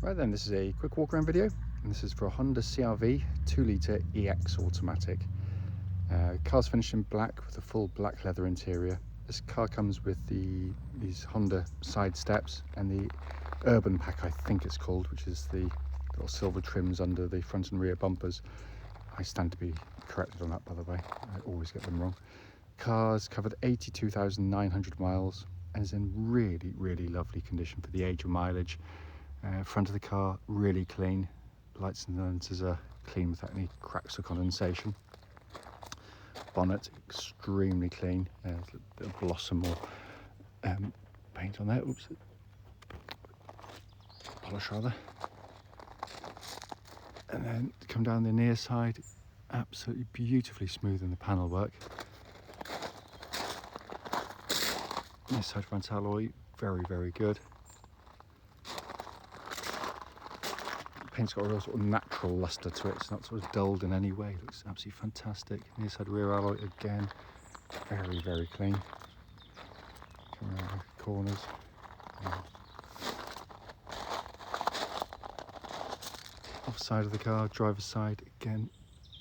Right then, this is a quick walk around video, and this is for a Honda CR-V 2-litre EX automatic. Car's finished in black with a full black leather interior. This car comes with these Honda side steps and the Urban Pack, I think it's called, which is the little silver trims under the front and rear bumpers. I stand to be corrected on that, by the way. I always get them wrong. Car's covered 82,900 miles and is in really lovely condition for the age of mileage. Front of the car really clean. Lights and lenses are clean without any cracks or condensation. Bonnet extremely clean. There's a bit of blossom or paint on there. Oops. Polish rather. And then come down the near side, absolutely beautifully smooth in the panel work. Near side front alloy, very good. Paint's got a real sort of natural luster to it. It's not sort of dulled in any way. It looks absolutely fantastic. Near side rear alloy again, very clean. Come around the corners. Off side of the car, driver's side, again,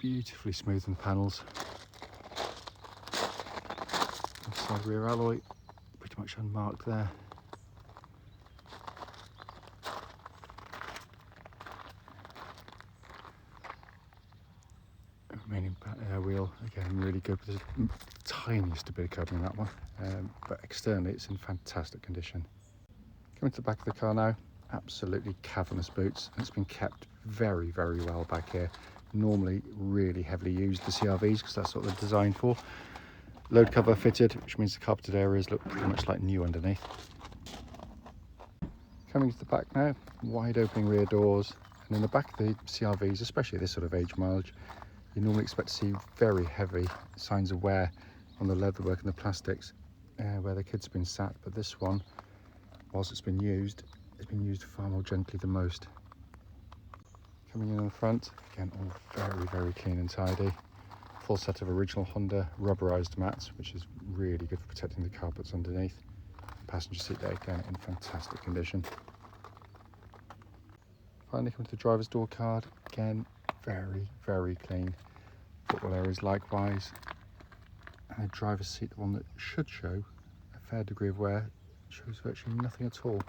beautifully smooth in the panels. Off side rear alloy, pretty much unmarked there. Remaining wheel, again, really good. There's the tiniest bit of cubbing in that one, but externally it's in fantastic condition. Coming to the back of the car now, absolutely cavernous boots. It's been kept very well back here. Normally really heavily used, the CR-Vs, because that's what they're designed for. Load cover fitted, which means the carpeted areas look pretty much like new underneath. Coming to the back now, wide opening rear doors, and in the back of the CR-Vs, especially this sort of age mileage, you normally expect to see very heavy signs of wear on the leatherwork and the plastics where the kids have been sat, but this one, whilst it's been used far more gently than most. Coming in on the front, again, all very clean and tidy. Full set of original Honda rubberized mats, which is really good for protecting the carpets underneath. Passenger seat there, again, in fantastic condition. Finally, coming to the driver's door card, again, very clean. Footwell areas likewise. And a driver's seat, the one that should show a fair degree of wear, shows virtually nothing at all.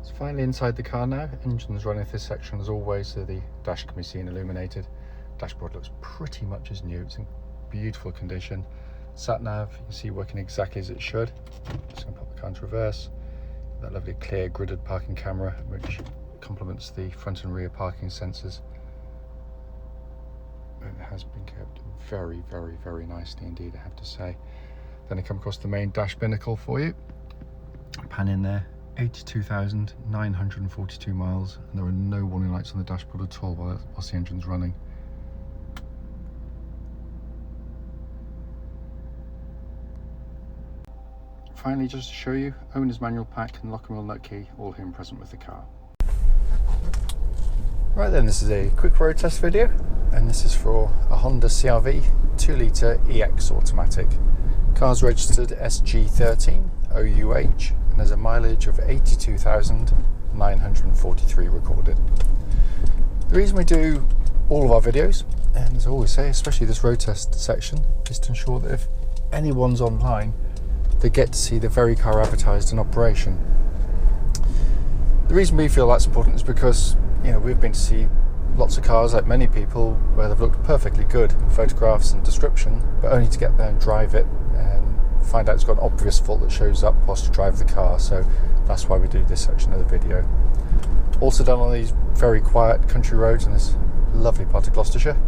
It's finally inside the car now. Engine's running this section as always, so the dash can be seen illuminated. Dashboard looks pretty much as new. It's in beautiful condition. Sat nav, you can see working exactly as it should. Just going to pop the car into reverse. That lovely clear gridded parking camera, which complements the front and rear parking sensors. It has been kept very nicely indeed, I have to say. Then I come across the main dash binnacle for you. Pan in there, 82,942 miles, and there are no warning lights on the dashboard at all whilst the engine's running. Finally, just to show you, owner's manual pack and lock and wheel nut key, all here and present with the car. Right then, this is a quick road test video, and this is for a Honda CR-V 2-litre EX automatic. Car's registered SG13OUH and has a mileage of 82,943 recorded. The reason we do all of our videos, and as I always say, especially this road test section, is to ensure that if anyone's online, they get to see the very car advertised in operation. The reason we feel that's important is because, you know, we've been to see lots of cars, like many people, where they've looked perfectly good in photographs and description, but only to get there and drive it and find out it's got an obvious fault that shows up whilst you drive the car. So that's why we do this section of the video. Also done on these very quiet country roads in this lovely part of Gloucestershire.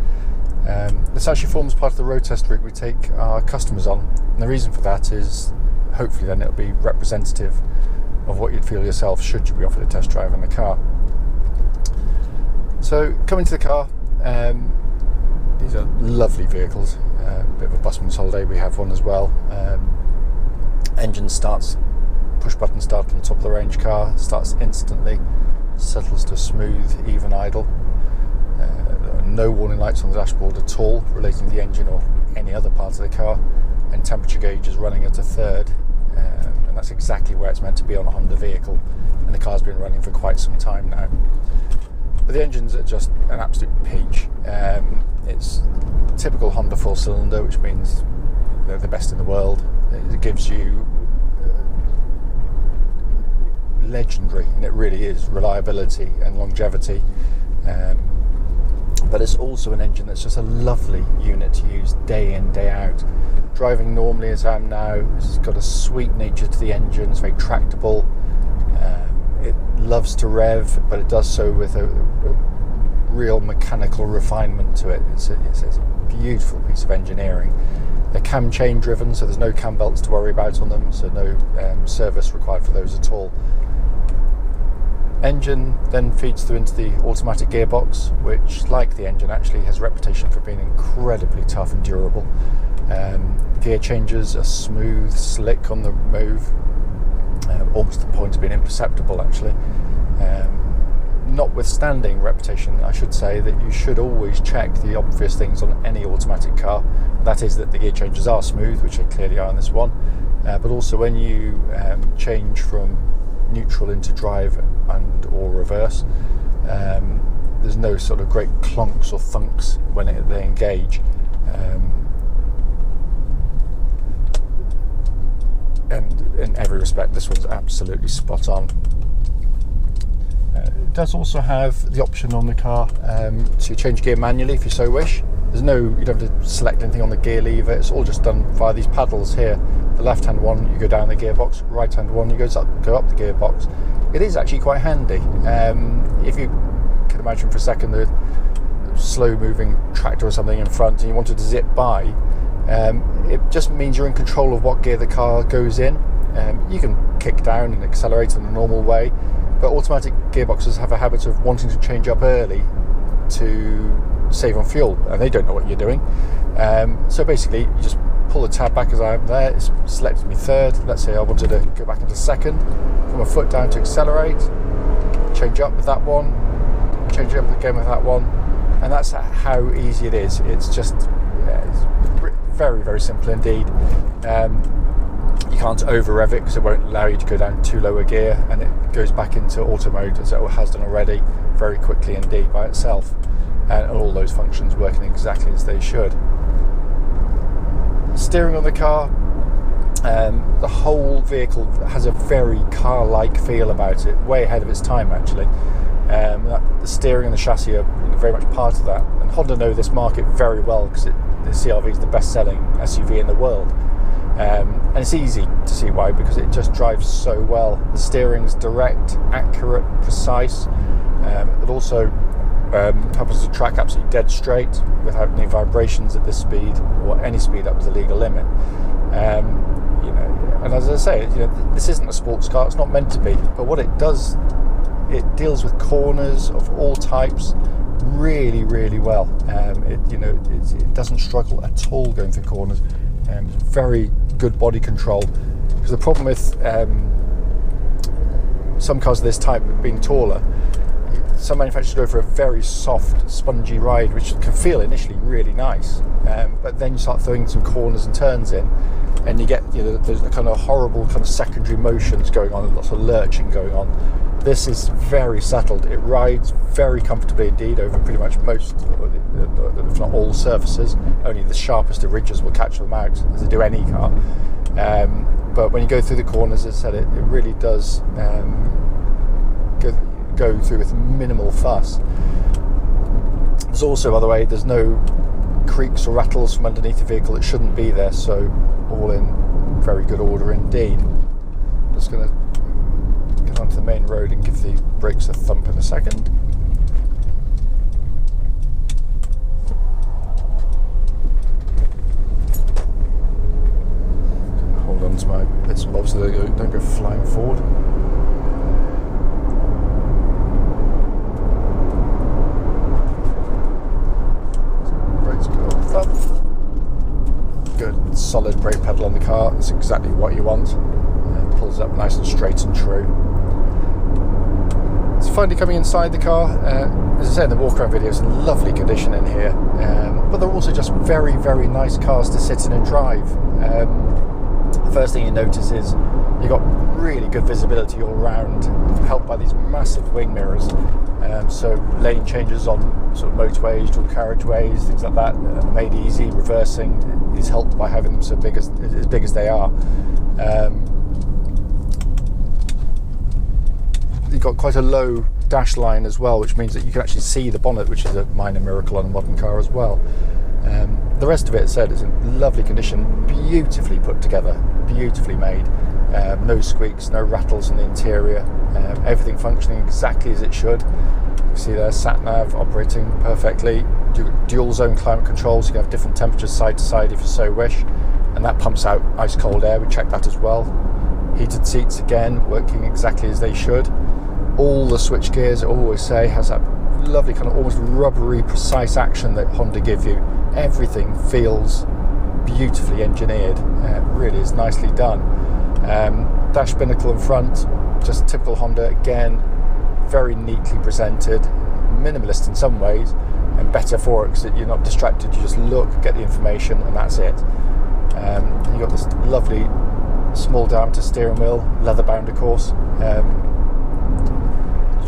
This actually forms part of the road test route we take our customers on, and the reason for that is hopefully then it'll be representative of what you'd feel yourself should you be offered a test drive in the car. So coming to the car, these are lovely vehicles, a bit of a busman's holiday, we have one as well. Engine starts, push button start on top of the range car, starts instantly, settles to a smooth, even idle. There are no warning lights on the dashboard at all relating to the engine or any other part of the car, and temperature gauge is running at a third, and that's exactly where it's meant to be on a Honda vehicle. And the car's been running for quite some time now. But the engines are just an absolute peach. It's typical Honda 4-cylinder, which means they're the best in the world. It gives you legendary, and it really is, reliability and longevity. But it's also an engine that's just a lovely unit to use day in, day out. Driving normally as I am now, it's got a sweet nature to the engine, it's very tractable. It loves to rev, but it does so with a real mechanical refinement to it. It's a beautiful piece of engineering. They're cam chain driven, so there's no cam belts to worry about on them, so no service required for those at all. Engine then feeds through into the automatic gearbox, which, like the engine, actually has a reputation for being incredibly tough and durable. Gear changes are smooth, slick on the move, almost to the point of being imperceptible actually. Notwithstanding reputation, I should say that you should always check the obvious things on any automatic car. That is that the gear changes are smooth, which they clearly are on this one, but also when you change from neutral into drive and or reverse, there's no sort of great clunks or thunks when they engage, and in every respect this one's absolutely spot on. It does also have the option on the car to change gear manually if you so wish. You don't have to select anything on the gear lever, it's all just done via these paddles here. The left hand one, you go down the gearbox, right hand one, you go up the gearbox. It is actually quite handy. If you can imagine for a second the slow moving tractor or something in front and you wanted to zip by, it just means you're in control of what gear the car goes in. You can kick down and accelerate in the normal way, but automatic gearboxes have a habit of wanting to change up early to save on fuel, and they don't know what you're doing. So basically you just pull the tab back as I am there, it's selected me third. Let's say I wanted to go back into second, put my foot down to accelerate, change up with that one, change up again with that one, and that's how easy it is. It's just it's very, very simple indeed. You can't over rev it because it won't allow you to go down too low a gear, and it goes back into auto mode as it has done already very quickly indeed by itself, and all those functions working exactly as they should. Steering on the car, the whole vehicle has a very car-like feel about it, way ahead of its time actually. The steering and the chassis are very much part of that, and Honda know this market very well because the CR-V is the best-selling SUV in the world. And it's easy to see why, because it just drives so well. The steering's direct, accurate, precise. It also happens to track absolutely dead straight without any vibrations at this speed or any speed up to the legal limit. And as I say, this isn't a sports car, it's not meant to be, but what it does, it deals with corners of all types really, really well. It doesn't struggle at all going through corners. Very good body control, because the problem with some cars of this type being taller, some manufacturers go for a very soft, spongy ride, which can feel initially really nice, but then you start throwing some corners and turns in, and you get there's a kind of horrible kind of secondary motions going on, and lots of lurching going on. This is very settled. It rides very comfortably indeed over pretty much most, if not all, surfaces. Only the sharpest of ridges will catch them out, as they do any car. But when you go through the corners, as I said, it really does go through with minimal fuss. There's also, by the way, there's no creaks or rattles from underneath the vehicle that shouldn't be there, so all in very good order indeed. Just going to get onto the main road and give the brakes a thump in a second. Hold on to my bits and bobs so they don't go flying forward. Good solid brake pedal on the car, that's exactly what you want. Pulls up nice and straight and true. It's finally coming inside the car. As I said in the walk around video, it's in lovely condition in here, but they're also just very, very nice cars to sit in and drive. The first thing you notice is You've got really good visibility all around, helped by these massive wing mirrors. So lane changes on sort of motorways, dual carriageways, things like that are made easy. Reversing is helped by having them so big as they are. You've got quite a low dash line as well, which means that you can actually see the bonnet, which is a minor miracle on a modern car as well. The rest of it, said, is in lovely condition, beautifully put together, beautifully made. No squeaks, no rattles in the interior, everything functioning exactly as it should. You can see there, sat nav operating perfectly, dual zone climate control, so you can have different temperatures side to side if you so wish, and that pumps out ice cold air. We checked that as well. Heated seats again, working exactly as they should. All the switch gears, I always say, has that lovely kind of almost rubbery, precise action that Honda give you. Everything feels beautifully engineered. It really is nicely done. Dash binnacle in front, just typical Honda again, very neatly presented, minimalist in some ways, and better for it because you're not distracted. You just look, get the information, and that's it. You've got this lovely small diameter steering wheel, leather bound of course.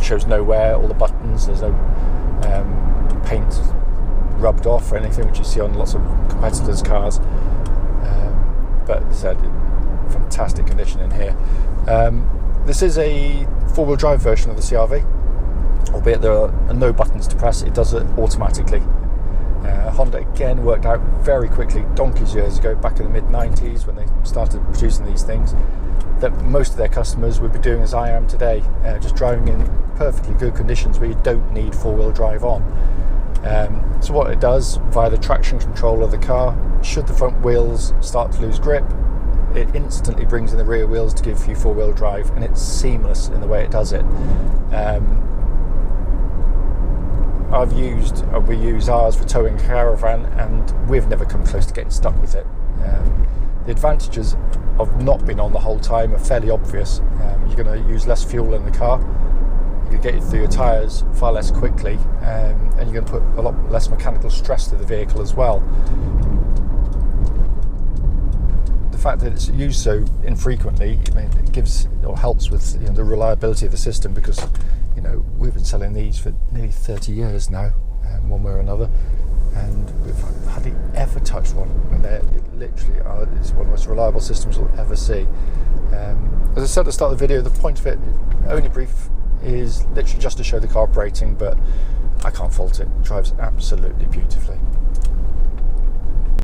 Shows no wear, all the buttons, there's no paint rubbed off or anything, which you see on lots of competitors' cars. But as I said, fantastic condition in here. This is a four-wheel drive version of the CR-V, albeit there are no buttons to press. It does it automatically. Honda again worked out very quickly, donkey's years ago, back in the mid-90s when they started producing these things, that most of their customers would be doing as I am today, just driving in perfectly good conditions where you don't need four-wheel drive on. So what it does, via the traction control of the car, should the front wheels start to lose grip, it instantly brings in the rear wheels to give you four-wheel drive, and it's seamless in the way it does it. We use ours for towing a caravan, and we've never come close to getting stuck with it. The advantages of not being on the whole time are fairly obvious. You're going to use less fuel in the car, you're going to get you through your tyres far less quickly, and you're going to put a lot less mechanical stress to the vehicle as well. The fact that it's used so infrequently, it gives or helps with the reliability of the system, because we've been selling these for nearly 30 years now, one way or another, and we've hardly ever touched one, and they literally are, it's one of the most reliable systems you'll ever see. As I said at the start of the video, the point of it, only brief, is literally just to show the car operating, but I can't fault it. It drives absolutely beautifully.